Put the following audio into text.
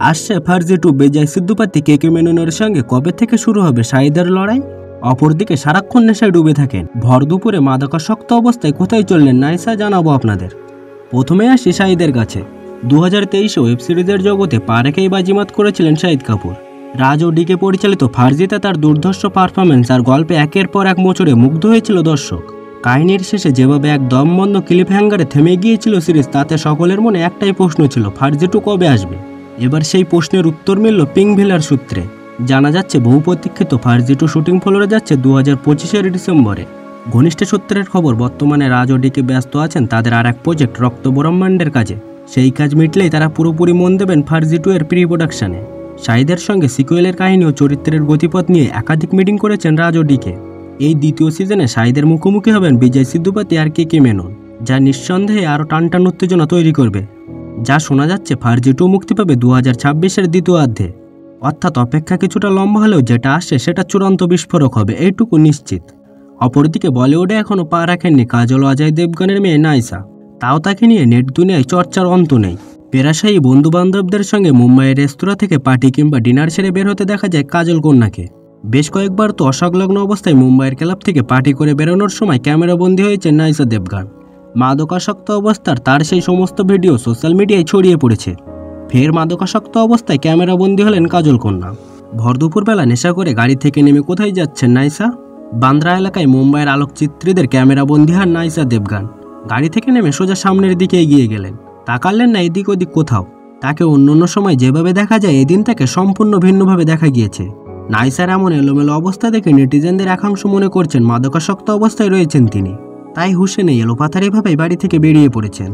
আসছে ফার্জি 2 বিজয় সিদ্ধুপাতি কেকে মেননের সঙ্গে কবে থেকে শুরু হবে শাহিদের লড়াই। অপরদিকে সারাক্ষণ নেশায় ডুবে থাকেন, ভর দুপুরে মাদকাসক্ত অবস্থায় কোথায় চললেন নাইসা জানাবো আপনাদের। প্রথমে আসি শাহিদের কাছে। 2023 ওয়েব সিরিজের জগতে পা রেখেই বাজিমাত করেছিলেন শাহিদ কাপুর। রাজ ও ডিকে পরিচালিত ফার্জিতে তার দুর্ধর্ষ পারফরমেন্স আর গল্পে একের পর এক মোচড়ে মুগ্ধ হয়েছিল দর্শক। কাহিনীর শেষে যেভাবে এক দমবন্ধ ক্লিপ হ্যাঙ্গারে থেমে গিয়েছিল সিরিজ, তাতে সকলের মনে একটাই প্রশ্ন ছিল, ফার্জি 2 কবে আসবে। এবার সেই প্রশ্নের উত্তর মিলল পিঙ্কভিলার সূত্রে। জানা যাচ্ছে বহু প্রতীক্ষিত ফার্জি 2 শুটিং ফ্লোরে যাচ্ছে 2025 ডিসেম্বরে। ঘনিষ্ঠ সূত্রের খবর, বর্তমানে রাজ ও ডিকে ব্যস্ত আছেন তাদের আর এক প্রজেক্ট রক্ত ব্রহ্মাণ্ডের কাজে। সেই কাজ মিটলেই তারা পুরোপুরি মন দেবেন ফার্জি 2 এর প্রি প্রোডাকশনে। শাহিদের সঙ্গে সিকুয়েলের কাহিনী ও চরিত্রের গতিপথ নিয়ে একাধিক মিটিং করেছেন রাজ ও ডিকে। এই দ্বিতীয় সিজনে শাহিদের মুখোমুখি হবেন বিজয় সিদ্ধুপাতি আর কেকে মেনন, যা নিঃসন্দেহে আরও টানটান উত্তেজনা তৈরি করবে। যা শোনা যাচ্ছে ফার্জি 2 মুক্তি পাবে 2026-এর দ্বিতীয়ার্ধে। অর্থাৎ অপেক্ষা কিছুটা লম্বা হলেও যেটা আসছে সেটা চূড়ান্ত বিস্ফোরক হবে, এইটুকু নিশ্চিত। অপরদিকে বলিউডে এখনও পা রাখেননি কাজল ও অজয় দেবগনের মেয়ে নাইসা। তাও তাকে নিয়ে নেট দুনিয়ায় চর্চার অন্ত নেই। পেরাশায়ী বন্ধু বান্ধবদের সঙ্গে মুম্বাইয়ের রেস্তোরাঁ থেকে পার্টি কিংবা ডিনার সেরে বের হতে দেখা যায় কাজল কন্যাকে। বেশ কয়েকবার তো অসংলগ্ন অবস্থায় মুম্বাইয়ের ক্লাব থেকে পার্টি করে বেরোনোর সময় ক্যামেরাবন্দি হয়েছে নাইসা দেবগান। মাদকাসক্ত অবস্থার তার সেই সমস্ত ভিডিও সোশ্যাল মিডিয়ায় ছড়িয়ে পড়েছে। ফের মাদকাসক্ত অবস্থায় ক্যামেরাবন্দি হলেন কাজল কন্যা। ভর দুপুরবেলা নেশা করে গাড়ি থেকে নেমে কোথায় যাচ্ছেন নাইসা? বান্দ্রা এলাকায় মুম্বাইয়ের আলোকচিত্রীদের ক্যামেরাবন্দি হন নাইসা দেবগান। গাড়ি থেকে নেমে সোজা সামনের দিকে এগিয়ে গেলেন, তাকালেন না এদিক ওদিক কোথাও। তাকে অন্য সময় যেভাবে দেখা যায় এদিন তাকে সম্পূর্ণ ভিন্নভাবে দেখা গিয়েছে। নাইসার এমন এলোমেলো অবস্থা দেখে নেটিজেনদের একাংশ মনে করছেন মাদকাসক্ত অবস্থায় রয়েছেন তিনি, তাই হুঁশে নেই এলোপাথারিভাবেই বাড়ি থেকে বেরিয়ে পড়েছেন।